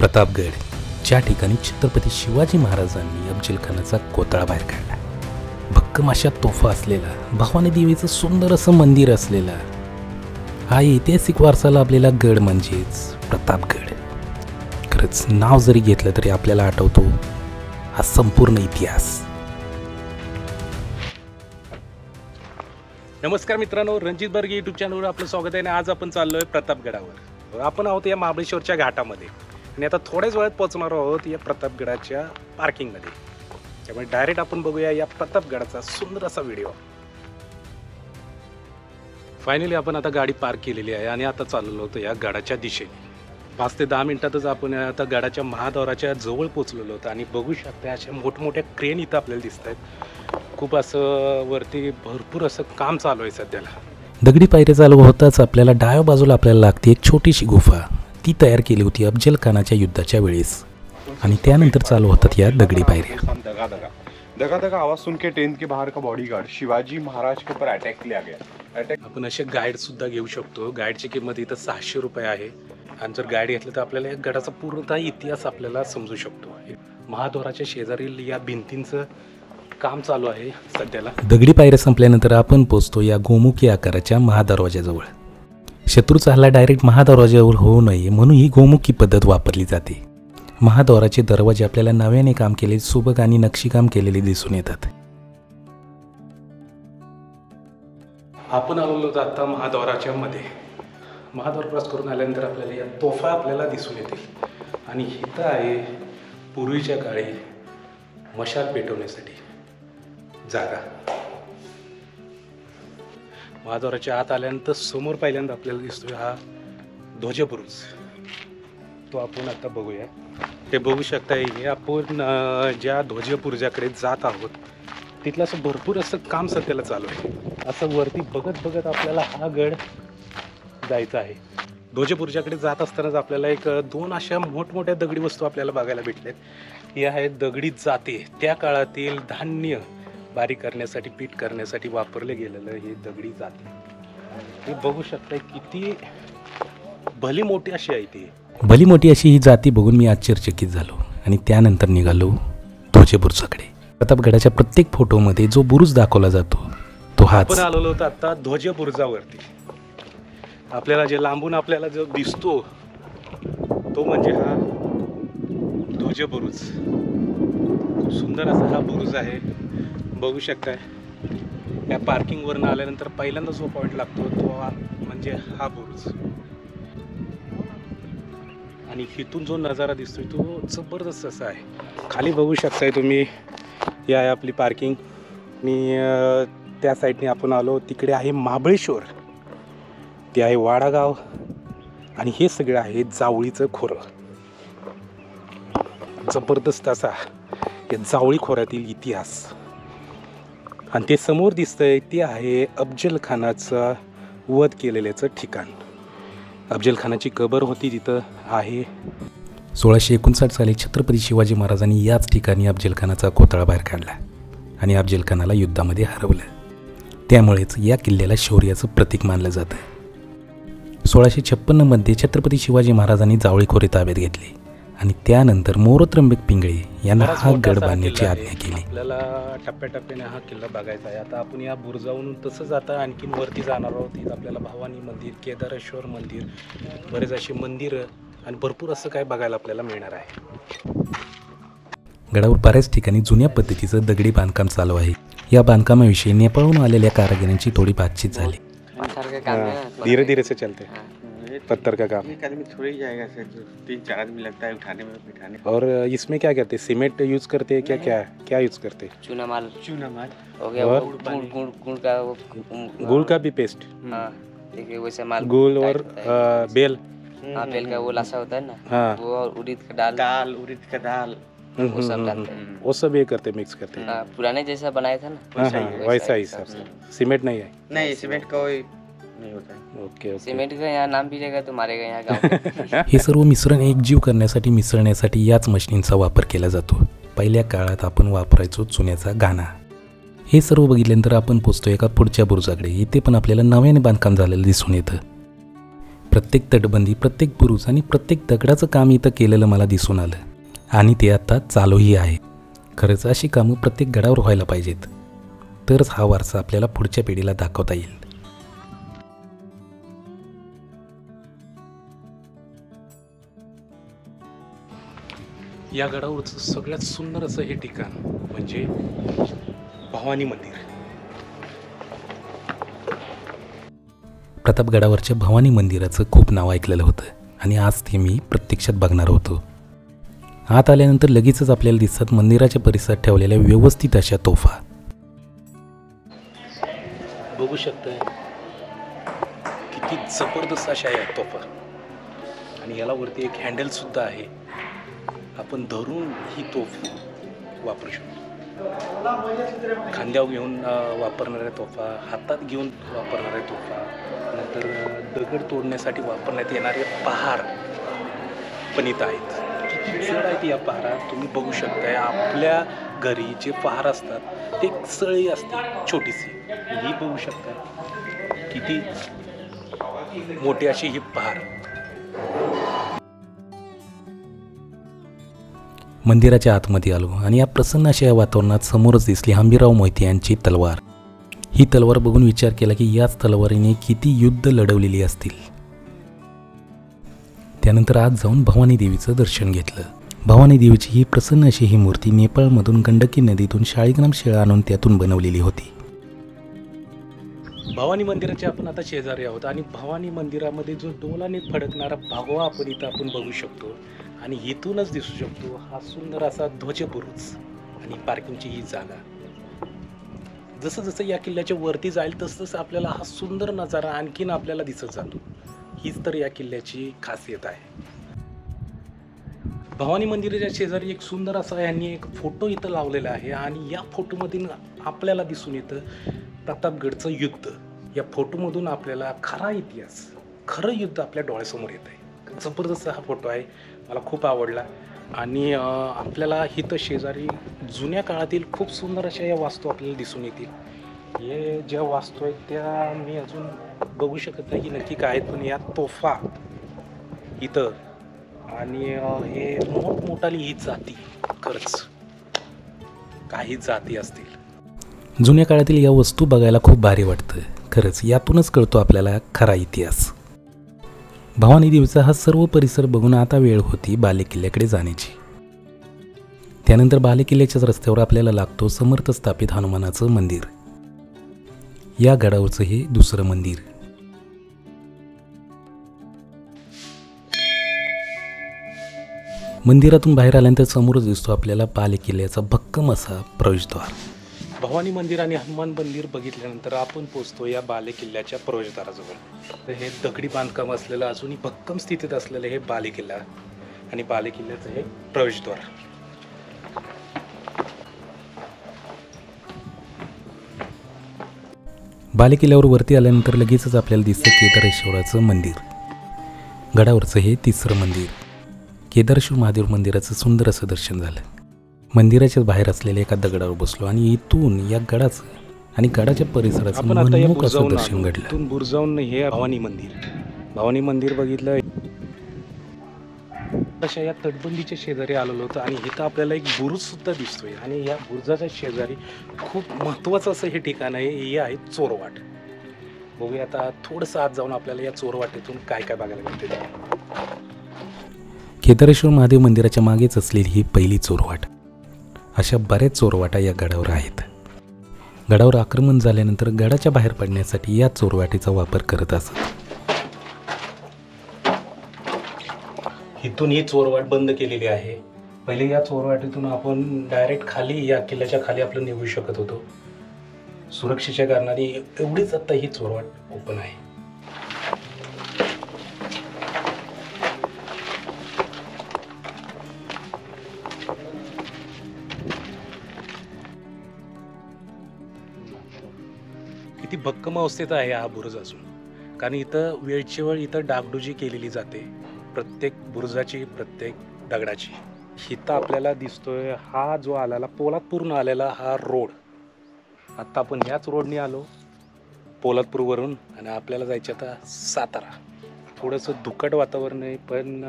प्रतापगड, ज्या ठिकाणी छत्रपती शिवाजी महाराजांनी अफजलखानाचा कोतळा बाहेर काढला. भक्कम अशा तोफा असलेला, भवानी देवीचं सुंदर असं मंदिर असलेला हा ऐतिहासिक वारसा लाभलेला गड म्हणजेच प्रतापगड. खरंच नाव जरी घेतलं तरी आपल्याला आठवतो हा संपूर्ण इतिहास. नमस्कार मित्रांनो, रणजित बर्गे यूट्यूब चॅनलवर आपलं स्वागत आहे. आणि आज आपण चाललोय प्रतापगडावर. आपण आहोत या महाबळेश्वरच्या घाटामध्ये आणि आता थोड्याच वेळात पोहोचणार आहोत या प्रतापगडाच्या पार्किंगमध्ये. त्यामुळे डायरेक्ट आपण बघूया या प्रतापगडाचा सुंदर असा व्हिडिओ. फायनली आपण आता गाडी पार्क केलेली आहे आणि आता चाललेलो होतो या गडाच्या दिशेने. 5 ते 10 मिनिटातच आपण आता गडाच्या महाद्वाराच्या जवळ पोहोचलेलो होतो आणि बघू शकता अशा मोठमोठ्या क्रेन इथं आपल्याला दिसत आहेत. खूप असं वरती भरपूर असं काम चालू आहे सध्याला. दगडी पायऱ्या चालू होताच आपल्याला डाव्या बाजूला आपल्याला लागते एक छोटीशी गुफा. ती तयार केली होती अफजलखानाच्या युद्धाच्या वेळेस आणि त्यानंतर चालू होतात या दगडी पायऱ्या. दगा आवाज सुन के टेंट के बाहर का बॉडीगार्ड शिवाजी महाराज के ऊपर अटैक किया गया. आपण असे गाईड सुद्धा घेऊ शकतो. गाईडची किंमत इथं 600 रुपये आहे आणि जर गाईड घेतलं तर आपल्याला गडाचा पूर्णतः इतिहास आपल्याला समजू शकतो. महाद्वाराच्या शेजारील या भिंतींचं काम चालू आहे सध्याला. दगडी पायऱ्या संपल्यानंतर आपण पोहोचतो या गोमुखी आकाराच्या महादरवाज्याजवळ. शत्रूचा हल्ला डायरेक्ट महादरवाज्यावर होऊ नये म्हणून ही गोमुखी पद्धत वापरली जाते. महाद्वाराचे दरवाजे आपल्याला नव्याने काम केलेले सुबक आणि नक्षीकाम केलेले दिसून येतात. आपण आलेलो आता महाद्वाराच्या मध्ये. महाद्वार क्रॉस करून आल्यानंतर आपल्याला या तोफा आपल्याला दिसून येतील आणि इथं आहे पूर्वीच्या काळी मशाल पेटवण्यासाठी जागा. महाद्वाराच्या आत आल्यानंतर समोर पहिल्यांदा आपल्याला दिसतोय हा ध्वजबुरुज. तो आपण आता बघूया. ते बघू शकताय हे आपण ज्या ध्वजबुरुजाकडे जात आहोत तिथलं असं भरपूर असं काम सध्याला चालू आहे. असं वरती बघत बघत आपल्याला हा गड जायचा आहे. ध्वजबुरुजाकडे जात असतानाच आपल्याला 2 अशा मोठमोठ्या दगडी वस्तू आपल्याला बघायला भेटल्यात. हे आहेत दगडी जाते. त्या काळातील धान्य बारीक करण्यासाठी, पीठ करण्यासाठी वापरले गेलेलं हे दगडी जाते. हे बघू शकताय किती भली मोठी अशी आहे ती. भली मोठी अशी ही जाती बघून मी आश्चर्यचकित झालो आणि त्यानंतर निघालो ध्वजबुरुजाकडे. प्रतापगडाच्या प्रत्येक फोटोमध्ये जो बुरुज दाखवला जातो तो हाच. आपण आलेलो होतो आता ध्वजबुरुजावरती. आपल्याला जे लांबून आपल्याला जो दिसतो तो म्हणजे हा ध्वजबुरुज. खूप सुंदर असा हा बुरुज आहे. बघू शकताय या पार्किंगवरून आल्यानंतर पहिल्यांदा जो पॉईंट लागतो तो म्हणजे हा बुरुज. आणि इथून जो नजारा दिसतोय तो जबरदस्त असा आहे. खाली बघू शकताय तुम्ही ही आहे आपली पार्किंग. आणि त्या साईडने आपण आलो. तिकडे आहे महाबळेश्वर, ते आहे वाडागाव आणि हे सगळं आहे जावळीचं खोरं. जबरदस्त असा या जावळी खोऱ्यातील इतिहास. आणि ते समोर दिसतंय ते आहे अफजलखानाचा वध केलेल्याचं ठिकाण. अफजलखानाची कबर होती तिथं आहे. 1659 साली छत्रपती शिवाजी महाराजांनी याच ठिकाणी अफजलखानाचा कोतळा बाहेर काढला आणि अफजलखानाला युद्धामध्ये हरवलं. त्यामुळेच या किल्ल्याला शौर्याचं प्रतीक मानलं जातं. 1656 मध्ये छत्रपती शिवाजी महाराजांनी जावळी खोरे ताब्यात घेतले आणि त्यानंतर मोरोत्रंबक पिंगळे यांना हा गड बांधण्याची आज्ञा केली. आपल्याला टप्प्याटप्प्याने हा किल्ला बघायचा आहे. आता आपण या बुरुजावरून तसंच आता आणखीन वरती जाणार आहोत. तिथं आपल्याला भवानी मंदिर, केदारेश्वर मंदिर, बरेच अशी मंदिरं आणि भरपूर असं काय बघायला आपल्याला मिळणार आहे. गडावर बऱ्याच ठिकाणी जुन्या पद्धतीचं दगडी बांधकाम चालू आहे. या बांधकामाविषयी नेपाळहून आलेल्या कारागिरांची थोडी बातचीत झाली. धीरे धीरे से चलते पत्थर का काम. एक आदमी थोड़ी जाएगा सर, 3-4 आदमी लगता है उठाने में, बिठाने में. और इसमें क्या करते हैं? सीमेंट यूज करते हैं क्या क्या यूज करते हैं? चूना माल हो गया. और गुड़ का भी पेस्ट. हाँ, देखिए वैसे माल गुड़ और बेल. हाँ, बेल का वो लाशा होता है ना. हाँ, वो और उड़द का उड़द का दाल वो सब डालते हैं. वो सब ये करते मिक्स करते हैं. हाँ, पुराने जैसा बनाया था ना. वैसा ही सब. सीमेंट नहीं है. नहीं, सीमेंट का कोई नहीं होता है. ओके. सीमेंट का यहाँ नाम भी रहेगा तो मारेगा यहाँ गाँव. हे सर्व मिश्रण एकजीव करण्यासाठी मिसळण्यासाठी याच मशीनींचा वापर केला जातो. पहिल्या काळात आपण वापरायचो चुन्याचा घाणा. हे सर्व बघितल्यानंतर आपण पोहोचतो एका पुढच्या बुरुजाकडे. इथे पण आपल्याला नव्याने बांधकाम झालेलं दिसून येतं. प्रत्येक तटबंदी, प्रत्येक बुरुज आणि प्रत्येक दगडाचं काम इथं केलेलं मला दिसून आलं आणि ते आता चालूही आहे. खरंच अशी कामं प्रत्येक गडावर व्हायला पाहिजेत, तरच हा वारसा आपल्याला पुढच्या पिढीला दाखवता येईल. या गडावरचं सगळ्यात सुंदर असं हे ठिकाण म्हणजे भवानी मंदिर. प्रतापगडावरच्या भवानी मंदिराचं खूप नाव ऐकलेलं होतं आणि आज ते मी प्रत्यक्षात बघणार होतो. आत आल्यानंतर लगेचच आपल्याला दिसतात मंदिराच्या परिसरात ठेवलेल्या व्यवस्थित अशा तोफा. बघू शकताय किती जबरदस्त अशा या तोफा. आणि याला वरती एक हँडल सुद्धा आहे, आपण धरून ही तोफ वापरू शकतो. खांद्यावर घेऊन वापरणाऱ्या तोफा, हातात घेऊन वापरणाऱ्या तोफा, नंतर दगड तोडण्यासाठी वापरण्यात येणारे पहार पण इथं आहेत. किती जड आहेत या पहारा तुम्ही बघू शकताय. आपल्या घरी जे पहार असतात ते एक सळी असते छोटीशी, ही बघू शकता किती मोठी अशी ही पहार. मंदिराच्या आतमध्ये आलो आणि या प्रसन्न अशा या वातावरणात समोरच दिसली हंबीरराव मोहिते यांची तलवार. ही तलवार बघून विचार केला की याच तलवारीने किती युद्ध लढवलेली असतील. त्यानंतर आज जाऊन भवानी देवीचं दर्शन घेतलं. भवानी देवीची ही प्रसन्न अशी ही मूर्ती नेपाळमधून गंडकी नदीतून शाळीग्राम शिळा आणून त्यातून बनवलेली होती. भवानी मंदिराचे आपण आता शेजारी आहोत आणि भवानी मंदिरामध्ये जो डोलाने फडकणारा भगवा आपण बघू शकतो आणि इथूनच दिसू शकतो हा सुंदर असा ध्वजबुरुज आणि पार्किंगची ही जागा. जसं जसं या किल्ल्याच्या वरती जाईल तसं आपल्याला हा सुंदर नजारा आणखीन आपल्याला दिसत जातो. हीच तर या किल्ल्याची खासियत आहे. भवानी मंदिराच्या शेजारी एक सुंदर असा यांनी एक फोटो इथं लावलेला आहे आणि या फोटोमधून आपल्याला दिसून येतं प्रतापगडचं युद्ध. या फोटोमधून आपल्याला खरा इतिहास, खरं युद्ध आपल्या डोळ्यासमोर येत आहे. जबरदस्त हा फोटो आहे, मला खूप आवडला. आणि आपल्याला इथं शेजारी जुन्या काळातील खूप सुंदर अशा या वास्तू आपल्याला दिसून येतील. हे ज्या वास्तू आहेत त्या मी अजून बघू शकत नाही की नक्की काय आहेत, पण या तोफा इथं आणि हे मोठमोठाली ही जाती, खरंच काही जाती असतील. जुन्या काळातील या वस्तू बघायला खूप भारी वाटतं. खरंच यातूनच कळतो आपल्याला खरा इतिहास. भवानी देवीचा हा सर्व परिसर बघून आता वेळ होती बालेकिल्ल्याकडे जाण्याची. त्यानंतर बालेकिल्ल्याच्याच रस्त्यावर आपल्याला लागतो समर्थ स्थापित हनुमानाचं मंदिर. या गडावरचं हे दुसरं मंदिर. मंदिरातून बाहेर आल्यानंतर समोरच दिसतो आपल्याला बालेकिल्ल्याचा भक्कम असा प्रवेशद्वार. भवानी मंदिर आणि हनुमान मंदिर बघितल्यानंतर आपण पोचतो या बालेकिल्ल्याच्या प्रवेशद्वाराजवळ. तर हे दगडी बांधकाम असलेलं अजूनही भक्कम स्थितीत असलेलं हे बालेकिल्ला आणि बालेकिल्ल्याचं हे प्रवेशद्वार. बालेकिल्ल्यावर वरती आल्यानंतर लगेचच आपल्याला दिसतं केदारेश्वराचं मंदिर. गडावरचं हे तिसरं मंदिर. केदारेश्वर महादेव मंदिराचं सुंदर असं दर्शन झालं. मंदिराच्या बाहेर असलेल्या एका दगडावर बसलो आणि इथून या गडाचं आणि गडाच्या परिसराचं आपण आता या मनमोहक असं बुरजावरून दर्शन आलो. घडलं. इथून बुरजावरून हे भवानी मंदिर. भवानी मंदिर बघितलं. अशा या तटबंदीच्या शेजारी आलेलो होतं आणि इथं आपल्याला एक बुरुज सुद्धा दिसतोय आणि या बुरुजाच्या शेजारी खूप महत्त्वाचं असं हे ठिकाण आहे. हे आहे चोरवाट. बघूया आता थोडंसं आत जाऊन आपल्याला या चोरवाटेतून काय काय बघायला मिळते. केदारेश्वर महादेव मंदिराच्या मागेच असलेली ही पहिली चोरवाट. अशा बऱ्याच चोरवाटा या गडावर आहेत. गडावर आक्रमण झाल्यानंतर गडाच्या बाहेर पडण्यासाठी या चोरवाटेचा वापर करत असत. इथून ही चोरवाट बंद केलेली आहे. पहिले या चोरवाटेतून आपण डायरेक्ट खाली या किल्ल्याच्या खाली आपलं निघू शकत होतो. सुरक्षेच्या कारणाने एवढीच आता ही चोरवाट ओपन आहे. किती भक्कम अवस्थेत आहे हा बुरुज अजून, कारण इथं वेळची वेळ इथं डागडुजी केलेली जाते प्रत्येक बुरुजाची, प्रत्येक दगडाची. इथं आपल्याला दिसतोय हा जो आलेला पोलादपूरहून आलेला हा रोड. आत्ता आपण ह्याच रोडने आलो पोलादपूरवरून आणि आपल्याला जायचं आता सातारा. थोडंसं धुकट वातावरण आहे, पण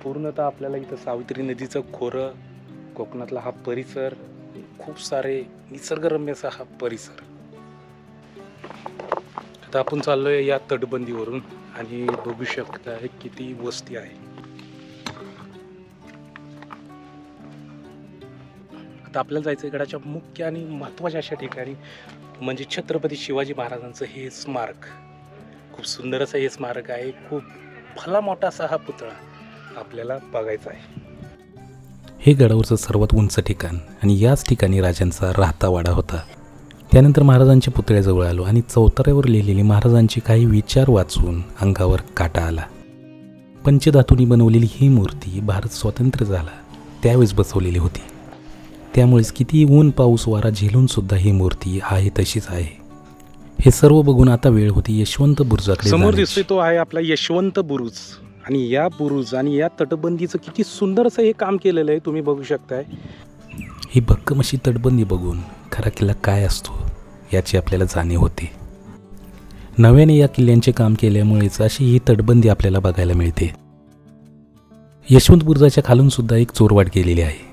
पूर्णतः आपल्याला इथं सावित्री नदीचं खोरं, कोकणातला हा परिसर, खूप सारे निसर्गरम्य असा हा परिसर. आता आपण चाललोय या तटबंदीवरून आणि बघू शकता किती वस्ती आहे. आता आपल्याला जायचं इकडच्या मुख्य आणि महत्त्वाच्या अशा ठिकाणी म्हणजे छत्रपती शिवाजी महाराजांचं हे स्मारक. खूप सुंदर असं हे स्मारक आहे. खूप भला मोठा असा हा पुतळा आपल्याला बघायचा आहे. हे गडावरचं सर्वात उंच ठिकाण आणि याच ठिकाणी राजांचा राहता वाडा होता. त्यानंतर महाराजांच्या पुतळ्याजवळ आलो आणि चौताऱ्यावर लिहिलेली महाराजांची काही विचार वाचून अंगावर काटा आला. पंचधातूंनी बनवलेली ही मूर्ती भारत स्वतंत्र झाला त्यावेळेस बसवलेली होती. त्यामुळेच किती ऊन पाऊस वारा झेलून सुद्धा ही मूर्ती आहे तशीच आहे. हे सर्व बघून आता वेळ होती यशवंत बुरुजाकडे समोर जाण्याची. दिसतोय तो आहे आपला यशवंत बुरुज आणि या बुरुज आणि या तटबंदीचं किती सुंदर असं हे काम केलेलं आहे तुम्ही बघू शकताय. ही भक्कम अशी तटबंदी बघून खरा किल्ला काय असतो याची आपल्याला जाणीव होते. नव्याने या किल्ल्यांचे काम केल्यामुळेच अशी ही तटबंदी आपल्याला बघायला मिळते. यशवंत बुरुजाच्या खालून सुद्धा एक चोरवाट गेलेली आहे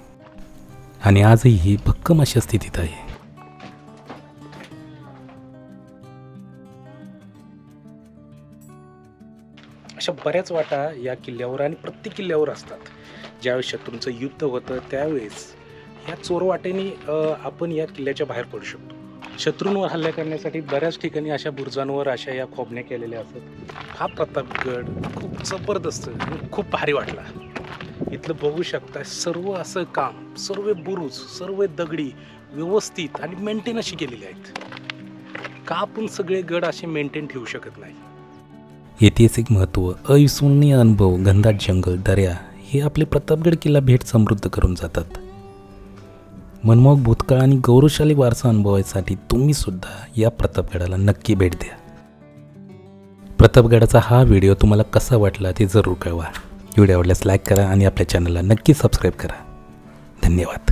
आणि आजही ही भक्कम अशा स्थितीत आहे. अशा बऱ्याच वाटा या किल्ल्यावर आणि प्रत्येक किल्ल्यावर असतात. ज्यावेळेस शत्रूंचं युद्ध होतं त्यावेळेस ह्या चोरवाटेने आपण या किल्ल्याच्या बाहेर पडू शकतो. शत्रूंवर हल्ला करण्यासाठी बऱ्याच ठिकाणी अशा बुरुजांवर अशा या खोबण्या केलेल्या असतात. हा प्रतापगड खूप जबरदस्त आणि खूप भारी वाटला. इथलं बघू शकता सर्व असं काम, सर्व बुरुज, सर्व दगडी व्यवस्थित आणि मेंटेन अशी केलेली आहेत. का आपण सगळे गड असे मेंटेन ठेवू शकत नाही. ऐतिहासिक महत्त्व, अविस्मरणीय अनुभव, घनदाट जंगल, दर्या हे आपले प्रतापगड किल्ला भेट समृद्ध करून जातात. मनमोहक भूतकाळ आणि गौरवशाली वारसा अनुभवायसाठी तुम्ही सुद्धा या प्रतापगडाला नक्की भेट द्या. प्रतापगडाचा हा व्हिडिओ तुम्हाला कसा वाटला ते जरूर कळवा. व्हिडिओ आवडल्यास लाईक करा आणि आपल्या चॅनलला नक्की सबस्क्राईब करा. धन्यवाद.